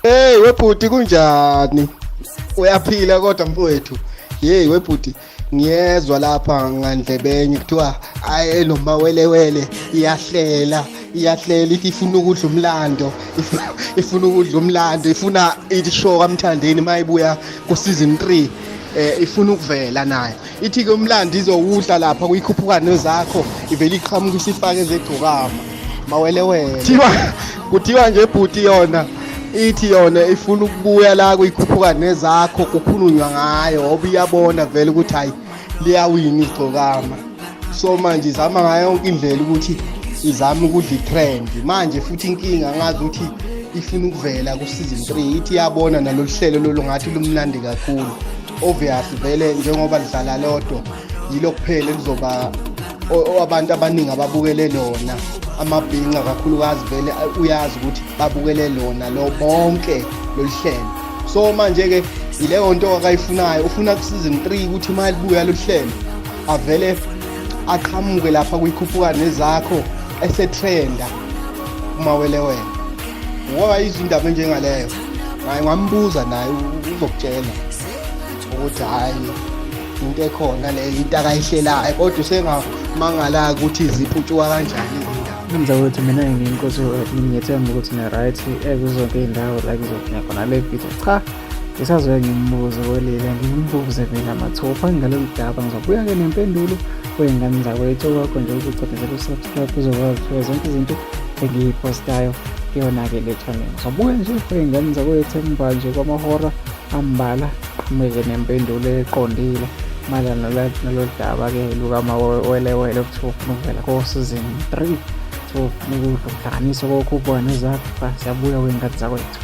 Hey webhuti kunjani? Uyaphila kodwa mfowethu. Hey webhuti, ngiyezwa lapha ngandlebenye kuthiwa lo mawelewele iyahlela ithi ifuna ukudla umlando, ifuna ishow kaMthandeni mayibuya ku season 3. Ifuna ukuvela nayo. Ithi ke umlando izowudla lapha kuyikhuphuka nezakho, ivela iqhamuka isifake ezegcokama. Mawelewele. Kuthiwa nje bhuti yona ithi yona ifuna ukubuya la kuyikhuphuka nezakho kukhulunywa ngayo ngoba iyabona vele ukuthi hayi liyawina igcokama. So manje izama ngayo yonke indlela ukuthi izama ukudla itrend. Manje futhi inkinga ngazi ukuthi ifuna ukuvela ku season 3. Ithi iyabona nalolu hlelo ngathi lumnandi kakhulu. Obviously vele njengoba lidlala lodwa yilo kuphela kuzoba abantu abaningi ababukele lona. Amabhinqa kakhulukazi vele uyazi ukuthi babukele lona lo bonke loluhlelo. So manje ke ileyo nto akayifunayo, ufuna ku season 3 ukuthi malibuya loluhlelo avele aqhamuke lapha kuyikhuphuka nezakho esetrenda kumawelewele. Ngoba izindaba njengaleyo hayi ngambuza naye uzokutshela ukuthi hayi into ekhona le into akayihlelayo kodwa usengamangala ukuthi iziphutshuka kanjani izindaba. Mzakwethu mina ngiyinkosi ngiyethemba ukuthi ne right ekuzonke indawo la kuzophina khona le video. Cha, ngisazoya ngimbuze welile ngimbuze mina mathupha ngalolu daba ngizobuya ke nempendulo kwengane zakwethu kwakho nje ukucabezela usubscribe uzokwazi ukuthola zonke izinto engiyipostayo kuyona ke le channel. Ngizobuya nje kwengane zakwethu emva nje kwamahora ambala qhubeke nempendulo eqondile malana nalolu daba ke lukamawelewele okuthiwa ukuvela ko season 3 so ukuhlanganisa kokhuphuka nezakho siyabuya kwengane zakwethu.